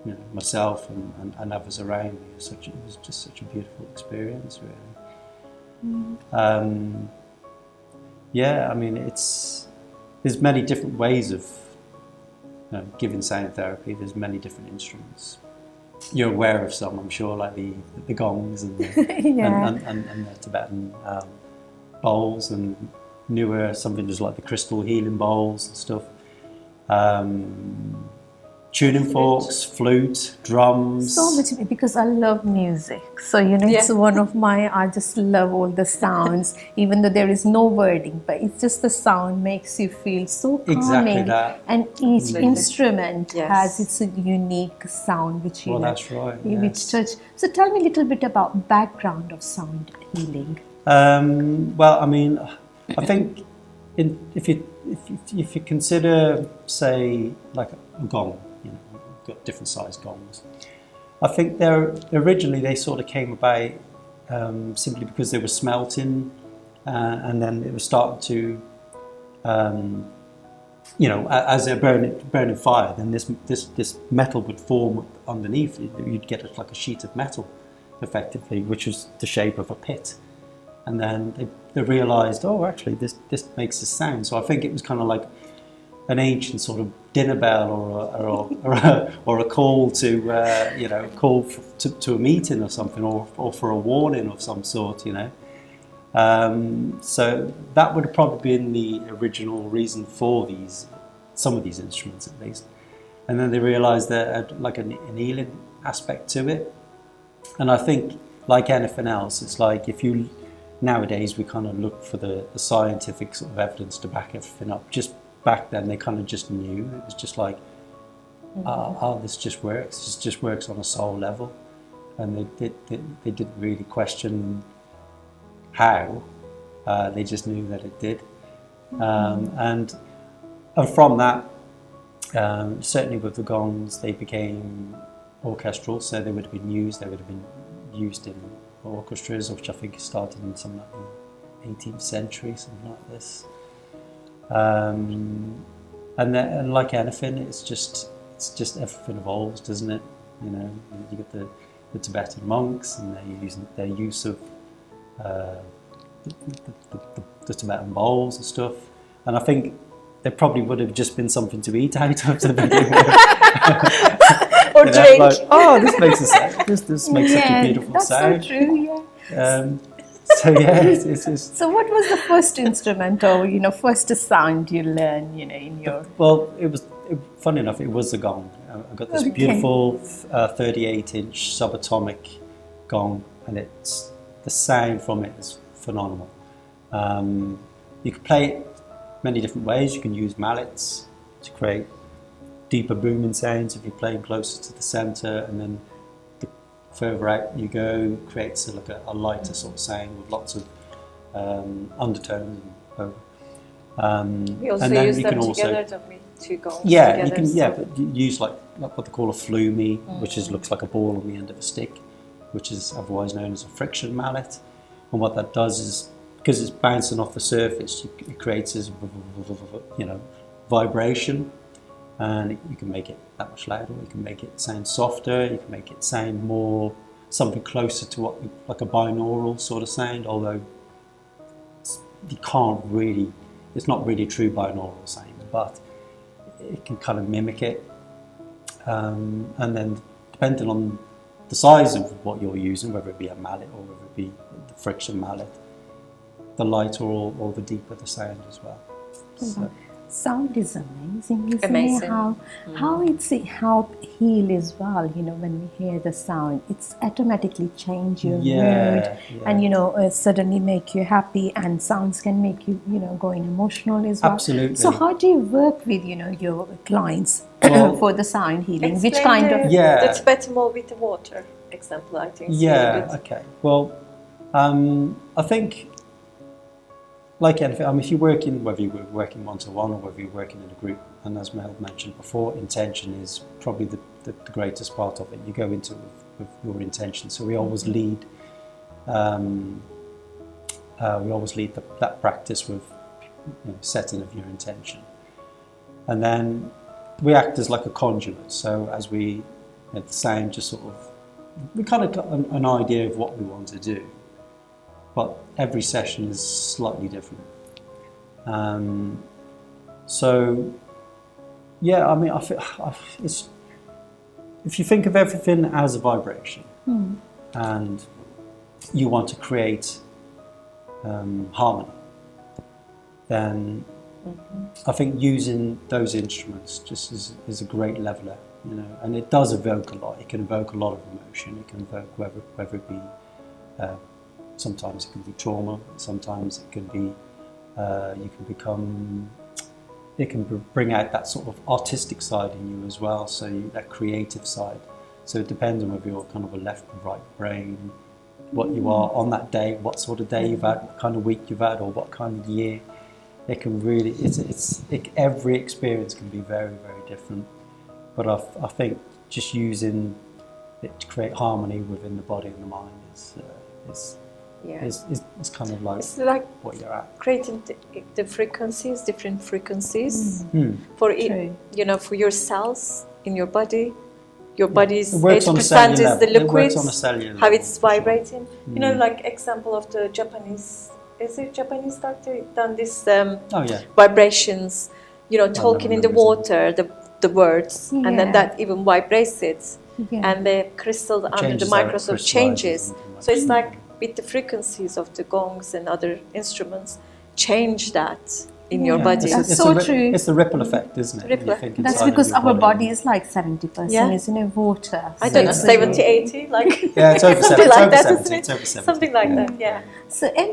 you know, myself and others around me. It was just such a beautiful experience, really. Yeah, I mean, there's many different ways of, you know, giving sound therapy. There's many different instruments. You're aware of some, I'm sure, like the gongs and and the Tibetan bowls, and newer something just like the crystal healing bowls and stuff. Tuning forks, flute, drums. So much, because I love music. So, you know, it's one of I just love all the sounds, even though there is no wording, but it's just the sound makes you feel so calming. Exactly that. And each instrument Yes. has its unique sound, which, you Well, know, that's right, which yes. touch. So tell me a little bit about background of sound healing. Well, I mean, I think if you consider, say, like a gong, you know, we've got different sized gongs. I think originally they sort of came about simply because they were smelting, and then it was starting to, you know, as they're burning fire, then this metal would form underneath. You'd get like a sheet of metal, effectively, which was the shape of a pit. And then they realised, oh, actually, this makes a sound. So I think it was kind of like an ancient sort of dinner bell or a call to you know, to a meeting or something, or for a warning of some sort, you know. So that would have probably been the original reason for some of these instruments, at least. And then they realised that like an healing aspect to it. And I think, like anything else, it's like nowadays we kind of look for the scientific sort of evidence to back everything up. Just back then they kind of just knew. It was just like, oh, this just works. This just works on a soul level. And they didn't really question how. They just knew that it did. And from that, certainly with the gongs, they became orchestral. So they would have been used in orchestras, which I think started in something like the 18th century, something like this. And like anything, it's just everything evolves, doesn't it? You know, you get the Tibetan monks and their use of the Tibetan bowls and stuff. And I think there probably would have just been something to eat out of to begin with. Or drink. Like, oh, this makes a sound. This makes such a beautiful that's sound. so true, yeah. So yeah, it's So what was the first instrument, or, you know, first sound you learned, you know, in your... well, funny enough, it was the gong. I got this beautiful 38-inch subatomic gong, and the sound from it is phenomenal. You can play it many different ways. You can use mallets to create deeper booming sounds if you're playing closer to the centre, and then the further out you go, creates like a lighter sort of sound with lots of undertones. We also and then use you them can together, also, don't we? Two gongs yeah, together. you can, so- yeah, but you use like what they call a flume, which looks like a ball on the end of a stick, which is otherwise known as a friction mallet. And what that does is, because it's bouncing off the surface, it creates this, you know, vibration, and you can make it that much louder. You can make it sound softer. You can make it sound more something closer to what, like a binaural sort of sound. Although you can't really, it's not really a true binaural sound, but it can kind of mimic it. And then depending on the size of what you're using, whether it be a mallet or whether it be the friction mallet, the lighter or the deeper the sound as well. So, Sound is amazing, isn't Amazing. it? How it's help heal as well. You know, when we hear the sound, it's automatically change your mood, and, you know, suddenly make you happy. And sounds can make you, you know, going emotional as well. Absolutely. So how do you work with, you know, your clients Well, for the sound healing? Explain Which kind of... Yeah. the Tibetan bowl with the water example, I think. Is yeah, really good. okay. Well, I think, like anything, I mean, if you're working, whether you're working one-to-one or whether you're working in a group, and as Mel mentioned before, intention is probably the greatest part of it. You go into it with your intention. So we always lead we always lead that practice with setting of your intention. And then we act as like a conduit. So as we at the same, just sort of, we kind of got an idea of what we want to do, but every session is slightly different. So yeah, I mean, it's, if you think of everything as a vibration, and you want to create harmony, then I think using those instruments just is a great leveler, and it does evoke a lot. It can evoke a lot of emotion. It can evoke whether it be, sometimes it can be trauma, sometimes it can be, it can bring out that sort of artistic side in you as well, so that creative side. So it depends on whether you're kind of a left or right brain, what you are on that day, what sort of day you've had, what kind of week you've had, or what kind of year. It can really, every experience can be very, very different. But I think just using it to create harmony within the body and the mind is kind of like, it's like what you're at. Creating the frequencies, different frequencies for for your cells in your body. Your body's 80% is the liquid, how it's vibrating. Sure. Like example of the Japanese, is it Japanese doctor done this vibrations, talking in the water, the words, and then that even vibrates it, and the crystal under the microscope changes. So it's like with the frequencies of the gongs and other instruments, change that in your body. That's so true. It's the ripple effect, isn't it? That's because our body is like 70%, isn't it, water? I don't know, 70, 80, like it's over something 70, like that, 70, isn't it? it's over 70. Something like that, yeah. So, and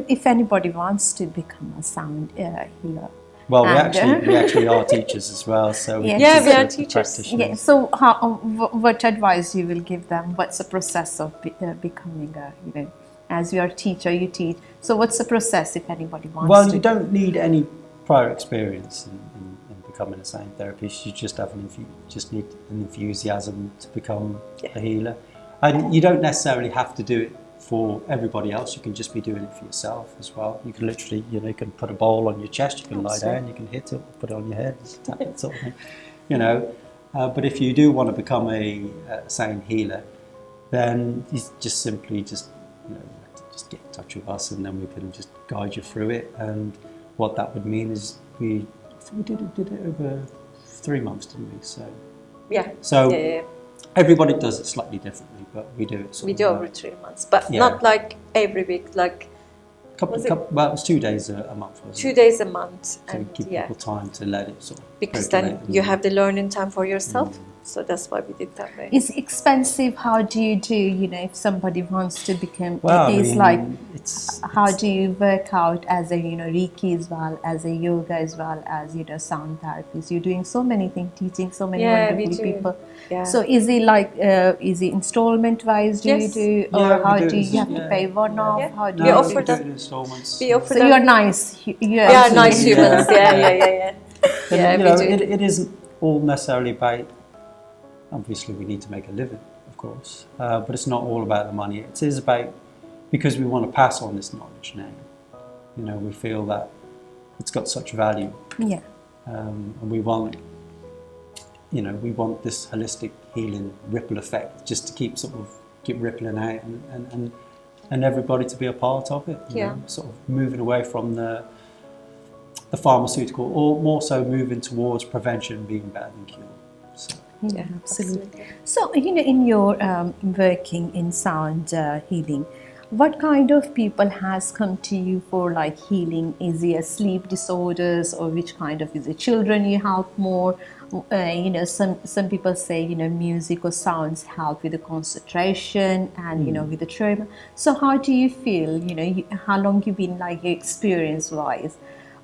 if anybody wants to become a sound healer, well, we actually are teachers as well, so we are teachers. Yeah. So, what advice you will give them? What's the process of becoming a, as you are a teacher, you teach. So, what's the process if anybody wants to? Well, you don't need any prior experience in becoming a sound therapist. You just have need an enthusiasm to become a healer, and you don't necessarily have to do it for everybody else. You can just be doing it for yourself as well. You can literally, you can put a bowl on your chest, you can lie down, you can hit it, put it on your head, tap it, sort of thing, But if you do want to become a sound healer, then you just simply just get in touch with us, and then we can just guide you through it. And what that would mean is we did it over 3 months, didn't we? So everybody does it slightly differently, but we do it. We do over 3 months, but not like every week. Like well, it was 2 days a month. Wasn't 2 days a month, so and give people time to let it sort of because then you have the learning time for yourself. So that's why we did that way. It's expensive. How do you do? If somebody wants to become, how do you work out as a Reiki as well, as a yoga as well as sound therapist? You're doing so many things, teaching so many wonderful people. Yeah. So is it like is it installment wise? Do you do, or how do you have to pay one off? Yeah. How do we you offer them installments? So you're nice. We are nice humans. Yeah. It isn't all necessarily about. Obviously, we need to make a living, of course, but it's not all about the money. It is about, because we want to pass on this knowledge now. We feel that it's got such value. Yeah. And we want, this holistic healing ripple effect just to keep rippling out and everybody to be a part of it. You know, sort of moving away from the pharmaceutical, or more so moving towards prevention being better than cure. So. Yeah, absolutely. So, in your working in sound healing, what kind of people has come to you for like healing? Is it sleep disorders, or which kind of, is it children you help more? Some people say music or sounds help with the concentration and with the trauma. So how do you feel? How long you been like experience wise?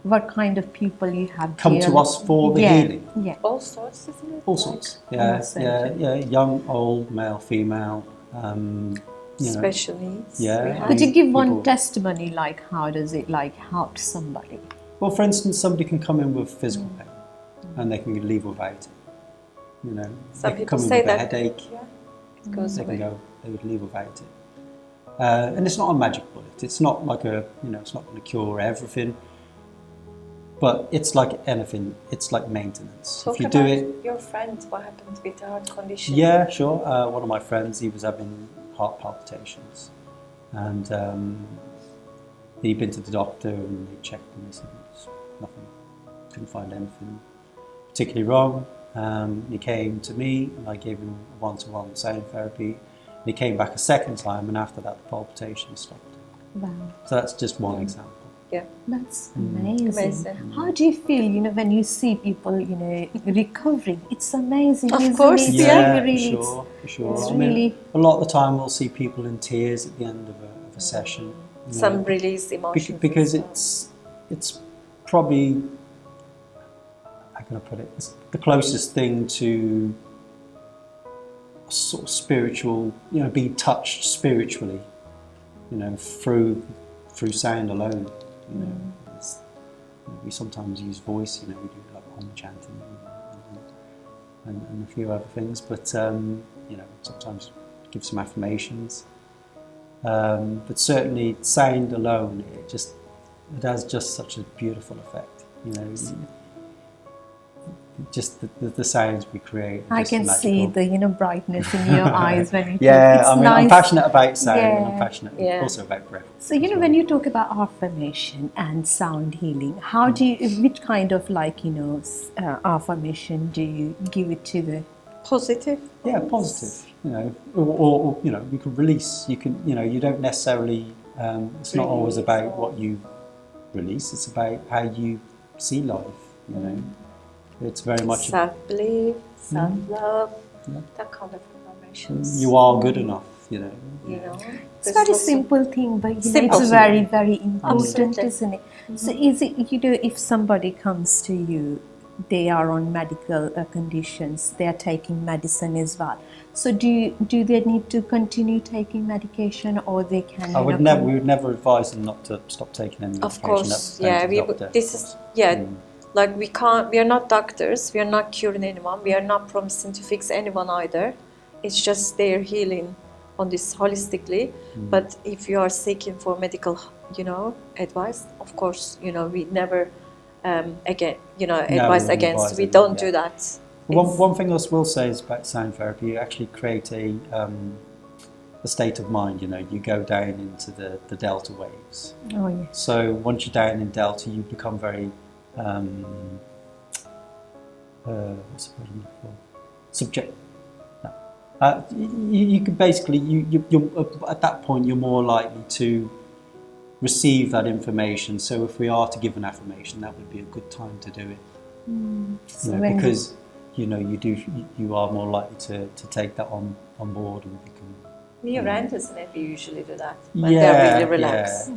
What kind of people you have come to us for the healing? Yeah, all sorts, isn't it? All sorts. Yeah. Young, old, male, female. Special needs. Yeah. Could you give one testimony? Like, how does it help somebody? Well, for instance, somebody can come in with physical pain, and they can leave without it. Some they can people come in say with that. a headache. It goes away. They would leave without it. And it's not a magic bullet. It's not like it's not going to cure everything. But it's like anything. It's like maintenance. Talk if you about do it, your friend, what happened with the heart condition? yeah, sure. One of my friends, he was having heart palpitations, and he'd been to the doctor and they checked and they said there's nothing, couldn't find anything particularly wrong. He came to me and I gave him a one-to-one sound therapy. And he came back a second time, and after that the palpitations stopped. Wow, So that's just one example. Yeah. that's amazing. Amazing. How do you feel, when you see people, recovering? It's amazing, Of isn't course, it? Yeah, Really, for sure. it's I mean, really- a lot of the time we'll see people in tears at the end of a session. you know, Some release emotions. because as well. it's probably, how can I put it? It's the closest thing to a sort of spiritual, being touched spiritually, through sound alone. It's, we sometimes use voice. We do like Om chanting and a few other things, but sometimes give some affirmations. But certainly sound alone, it has just such a beautiful effect. Just the sounds we create. I just can see magical. the brightness in your eyes when you Yeah, talk. It's I mean, nice. I'm passionate about sound, and Yeah. I'm passionate Yeah. also about breath. So when you talk about affirmation and sound healing, how do you, which kind of affirmation do you give it to the? Positive. Yeah, positive. Or you can release. You can, you don't necessarily. It's not always about what you release. It's about how you see life. It's very much. Self-belief, self-love, Yeah. that kind of affirmations. You are good enough. You know. It's There's very lots of- simple thing, but Simple. it's very, very important, Absolutely. isn't it? So is it, if somebody comes to you, they are on medical conditions, they are taking medicine as well. So do they need to continue taking medication, or they can? We would never advise them not to stop taking any medication. Of course, That's yeah. down to the doctor, This of is course. like we are not doctors. We are not curing anyone. We are not promising to fix anyone either. It's just their healing on this holistically. But if you are seeking for medical, advice, of course, we never advise against. advise We it, don't yeah. do that. One thing I will say is about sound therapy. You actually create a state of mind. You go down into the delta waves. Oh yeah. So once you're down in delta, you become very what's the word I'm looking for? Subject. No. You can basically you're at that point you're more likely to receive that information. So if we are to give an affirmation, that would be a good time to do it. Because you are more likely to take that on board and become. Me and Nevi usually do that when they're really relaxed.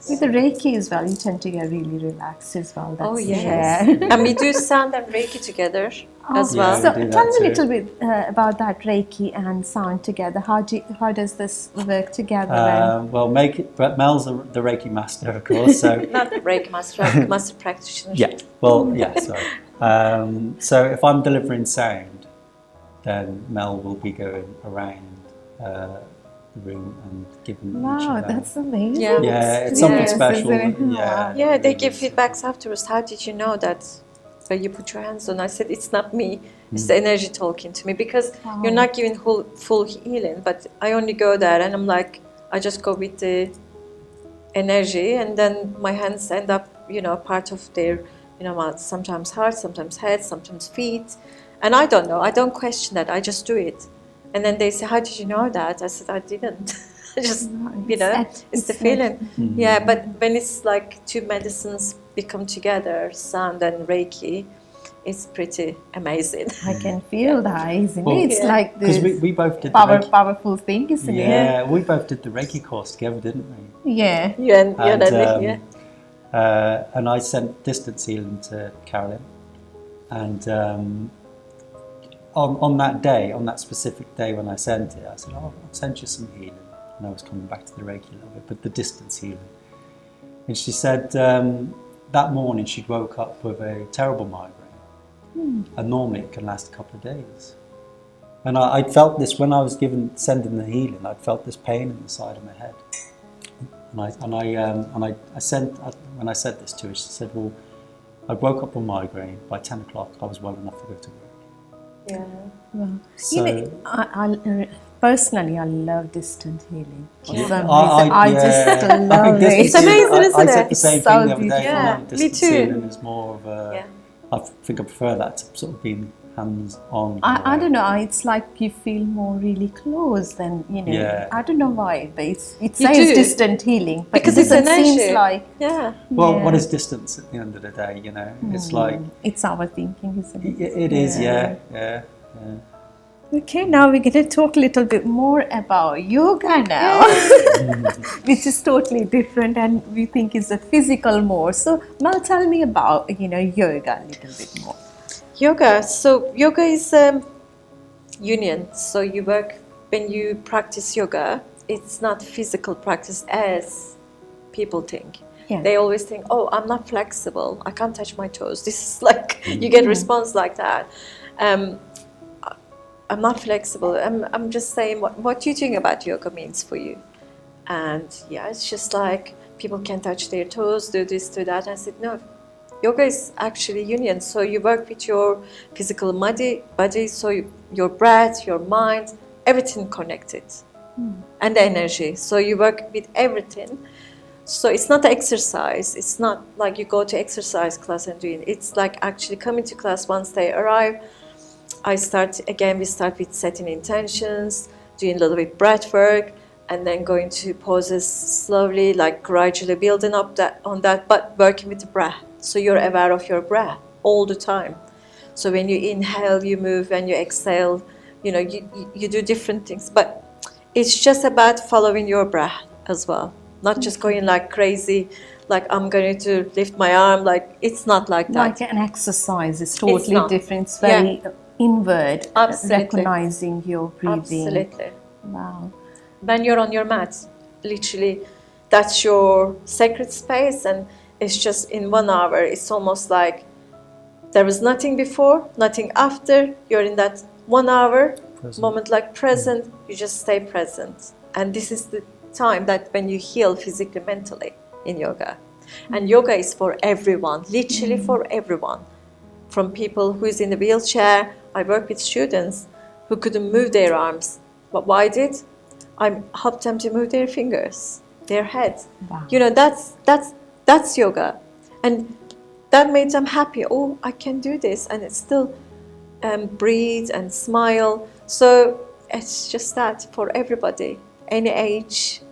With the Reiki as well, you tend to get really relaxed as well. Oh That's- yes, and we do sound and Reiki together as well. Yeah, So we do tell that me a too. little bit about that Reiki and sound together. How does this work together? Well, Mel's the Reiki master, of course. So Not the Reiki master practitioner. yeah, well, yeah, sorry. So if I'm delivering sound, then Mel will be going around the room and giving each Wow, of that's amazing. Yeah. Yeah, it's something Yeah. special. Isn't it? Yeah, Yeah, they it give is. feedbacks afterwards. How did you know that? Where you put your hands on? I said, it's not me. It's the energy talking to me, because you're not giving full healing. But I only go there and I'm like, I just go with the energy, and then my hands end up, part of their, sometimes heart, sometimes head, sometimes feet. And I don't know. I don't question that. I just do it. And then they say, how did you know that? I said, I didn't. I just, it's the feeling. Yeah, but when it's like two medicines become together, sound and Reiki, it's pretty amazing. I can feel that, isn't Well, it? It's like Because this we both did the Reiki. powerful thing, isn't it? Yeah, we both did the Reiki course together, didn't we? Yeah. And I sent distance healing to Carolyn, and on that day, on that specific day when I sent it, I said, I'll send you some healing. And I was coming back to the Reiki a little bit, but the distance healing. And she said that morning she'd woke up with a terrible migraine, and normally it can last a couple of days. And I felt this when I was sending the healing. I felt this pain in the side of my head, when I said this to her, she said, "Well, I woke up with migraine. By 10 o'clock, I was well enough to go to work." Yeah. Wow. So, Personally, I love distant healing. For Yeah. some reason, I just love it. It's amazing, isn't I said it? the same It's thing so the other day. beautiful. Yeah, You know, me distant too. healing is more of a. Yeah. I think I prefer that to sort of being hands-on. I don't know. It's like you feel more really close than, you know. Yeah. I don't know why, but it You says do. distant healing, but Because it it's doesn't energy. seems like. Yeah. Well, Yeah. what is distance at the end of the day? You know, it's like It's our thinking, isn't it? it is. Yeah. Okay, now we're going to talk a little bit more about yoga now, which is totally different, and we think is a physical more. So, Mel, tell me about yoga a little bit more. Yoga. So yoga is union. So you work when you practice yoga. It's not physical practice as people think. Yeah. They always think, "Oh, I'm not flexible. I can't touch my toes." This is like you get a response like that. I'm not flexible. I'm just saying what you think about yoga means for you. And yeah, it's just like people can touch their toes, do this, do that. I said, no, yoga is actually union. So you work with your physical body, so your breath, your mind, everything connected. And the energy. So you work with everything. So it's not an exercise. It's not like you go to exercise class and doing it. It's like actually coming to class once they arrive. We start with setting intentions, doing a little bit breathwork, and then going to poses slowly, like gradually building up on that, but working with the breath. So you're aware of your breath all the time. So when you inhale, you move, and you exhale, you do different things. But it's just about following your breath as well, not just going like crazy, like I'm going to lift my arm. Like it's not like that. Like an exercise, it's totally not. different. It's very inward, Absolutely. recognizing your breathing. Absolutely. Wow. When you're on your mat, literally, that's your sacred space, and it's just in 1 hour. It's almost like there was nothing before, nothing after. You're in that 1 hour moment, like present. You just stay present, and this is the time that when you heal physically, mentally in yoga. And yoga is for everyone, literally for everyone. From people who is in a wheelchair. I work with students who couldn't move their arms. But why did? I helped them to move their fingers, their head. Wow. That's yoga. And that made them happy. Oh, I can do this. And it's still breathe and smile. So it's just that for everybody, any age,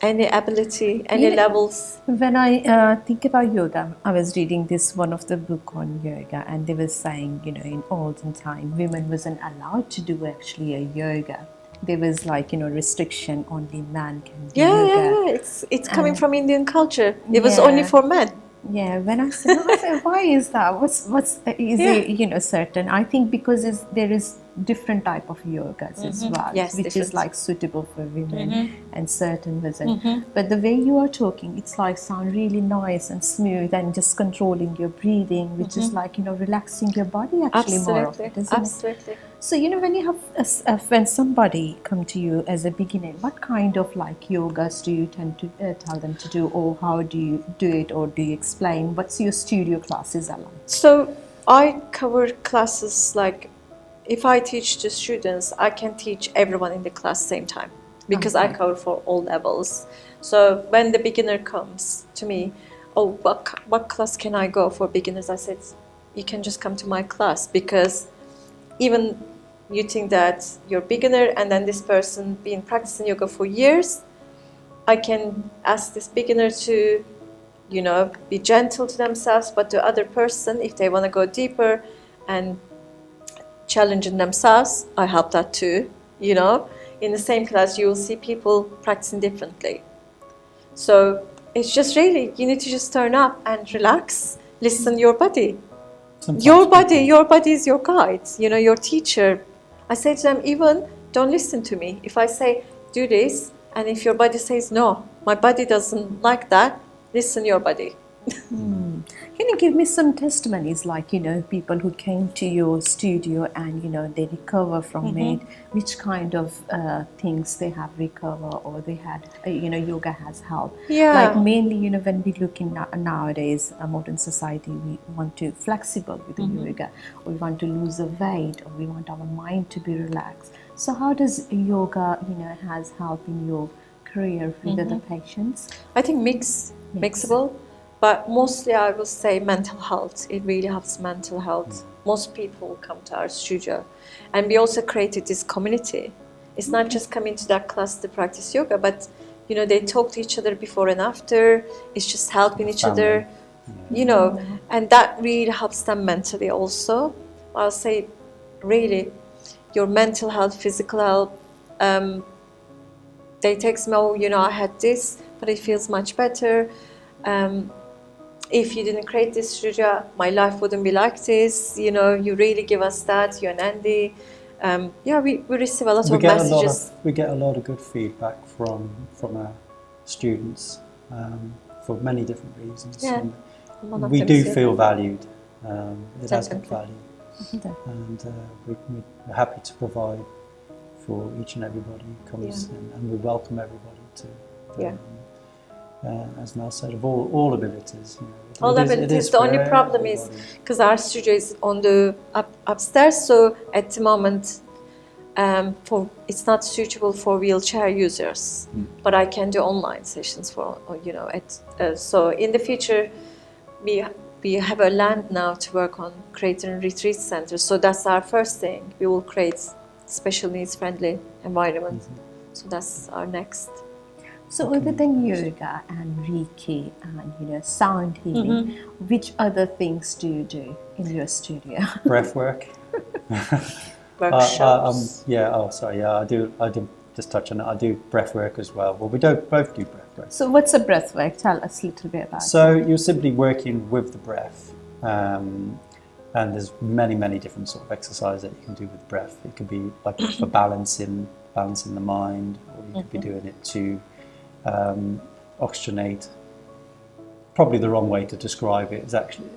any ability, any levels. When I think about yoga, I was reading one of the book on yoga, and they were saying, in olden time, women wasn't allowed to do actually a yoga. There was restriction, only man can do yoga. Yeah. It's coming from Indian culture. It was only for men. Yeah, when I said, why is that? It certain? I think because there is different type of yogas as well, Yes, which different. is like suitable for women and certain wasn't. But the way you are talking, it's like sound really nice and smooth, and just controlling your breathing, which is like relaxing your body actually more of it, isn't it? Absolutely. So when you have when somebody come to you as a beginner, what kind of yogas do you tend to tell them to do, or how do you do it, or do you explain what's your studio classes are like? So I cover classes like, if I teach the students, I can teach everyone in the class same time, because I cover for all levels. So when the beginner comes to me, oh, what class can I go for beginners? I said, you can just come to my class, because even you think that you're beginner, and then this person been practicing yoga for years, I can ask this beginner to, be gentle to themselves, but the other person, if they want to go deeper and challenging themselves, I help that too. In the same class, you will see people practicing differently. So it's just really, you need to just turn up and relax, listen your body. Sometimes Your body is your guide, your teacher. I say to them, even don't listen to me. If I say, do this, and if your body says, no, my body doesn't like that, listen your body. Can you give me some testimonies, like, people who came to your studio and, they recover from it, which kind of things they have recovered, or they had, yoga has helped? Yeah. Like mainly, when we look in nowadays, modern society, we want to flexible with the yoga, we want to lose a weight, or we want our mind to be relaxed. So how does yoga, has helped in your career with other patients? I think mixable, but mostly I will say mental health. It really helps mental health. Most people come to our studio, and we also created this community. It's not just coming to that class to practice yoga, but they talk to each other before and after. It's just helping each other, and that really helps them mentally also. I'll say, really, your mental health, physical health. They text me, oh, I had this, but it feels much better. If you didn't create this studio, my life wouldn't be like this. You really give us that, you and Andy. We receive a lot of messages. We get a lot of good feedback from our students for many different reasons. Yeah. And we do feel valued. It has got value. And we're happy to provide for each and everybody who comes in, and we welcome everybody to. As Mel said, of all abilities. All abilities. The only problem is because our studio is on the upstairs, so at the moment, it's not suitable for wheelchair users. But I can do online sessions for so in the future, we have a land now to work on creating a retreat center. So that's our first thing. We will create special needs friendly environment. So that's our next. So other than yoga and Reiki and sound healing, which other things do you do in your studio? Breathwork. Workshops. I do just touch on it. I do breathwork as well. Well, we both do breathwork. So what's a breathwork? Tell us a little bit about it. So you're simply working with the breath. And there's many different sort of exercises that you can do with breath. It could be like for balancing the mind, or you could be doing it to oxygenate. Probably the wrong way to describe it is actually,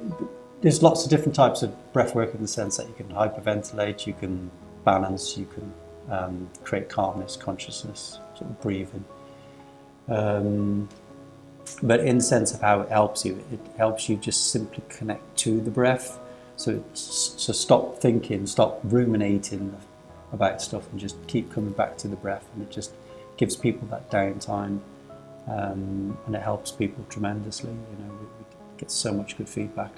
there's lots of different types of breath work in the sense that you can hyperventilate, you can balance, you can create calmness, consciousness, sort of breathing. But in the sense of how it helps you just simply connect to the breath. So stop thinking, stop ruminating about stuff, and just keep coming back to the breath, and it just gives people that downtime, and it helps people tremendously. We get so much good feedback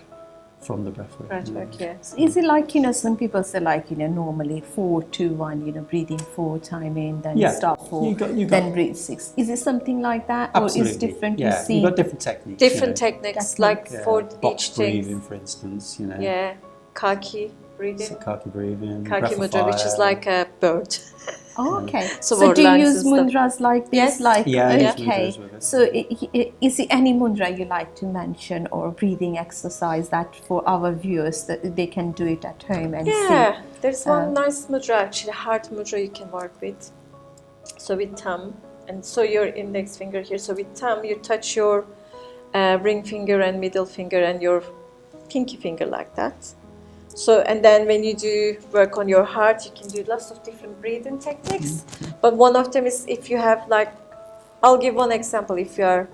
from the breathwork. Breathwork, yeah. Is it like, some people say like, normally 4, 2, 1, breathing 4 time in, then stop 4, then breathe 6. Is it something like that? Absolutely. Or is different? Yeah, You see you've got different techniques. Different techniques, like for box each thing. breathing, for instance, Yeah, kaki breathing. Kaki breathing. Kaki breath of mudra, which is fire. like a bird. Oh, okay. So So do you lines use and stuff. mudras like this? Yes. Like, Yeah, I use okay. mudras with it. So is there any mudra you like to mention, or breathing exercise that for our viewers that they can do it at home and Yeah, there's one nice mudra, actually, heart mudra you can work with. So with thumb, and so your index finger here. So with thumb, you touch your ring finger and middle finger and your pinky finger like that. So, and then when you do work on your heart, you can do lots of different breathing techniques. But one of them is if you have I'll give one example. If you are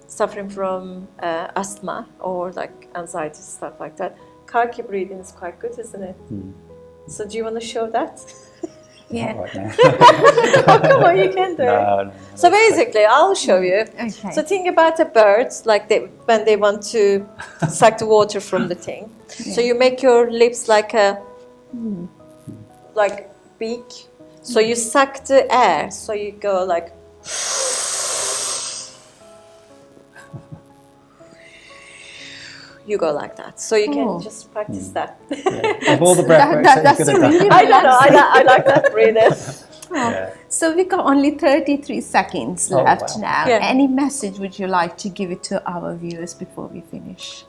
suffering from asthma or like anxiety, stuff like that, kaki breathing is quite good, isn't it? So do you want to show that? Yeah. Not right now. Come on, you can do it. No, So basically, I'll show you. Okay. So think about a bird, like when they want to suck the water from the thing. So you make your lips like a beak. So you suck the air. So you go like. You go like that. So you can just practice that. Of all the breath works that you could have done. I don't know. I like that breathing. Yeah. So we got only 33 seconds Oh, left wow. now. Yeah. Any message would you like to give it to our viewers before we finish?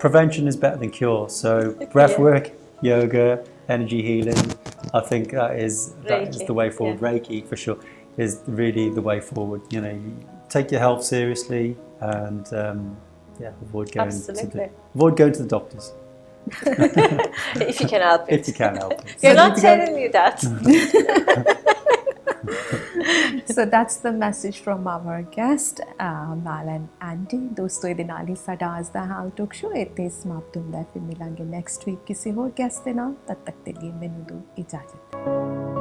Prevention is better than cure. So breath work, yoga, energy healing, I think that is Reiki, the way forward. yeah. Reiki, for sure, is really the way forward. You take your health seriously, and yeah, avoid Absolutely. going to the doctors If you can help it. if you can help it. We're So not did you telling you that. So that's the message from our guest, Mal and Andy. ਦੋਸਤੋ ਇਹਦੇ ਨਾਲ ਹੀ ਸਾਡਾ ਅੱਜ ਦਾ ਹਾਲ talk show ਇੱਥੇ ਸਮਾਪਤ ਹੁੰਦਾ ਹੈ। ਫਿਰ ਮਿਲਾਂਗੇ ਨੈਕਸਟ ਵੀਕ ਕਿਸੇ ਹੋਰ ਗੈਸਟ ਦੇ ਨਾਲ। ਤਦ ਤੱਕ ਦੇ ਲਈ ਮੈਨੂੰ ਦਿਓ ਇਜਾਜ਼ਤ।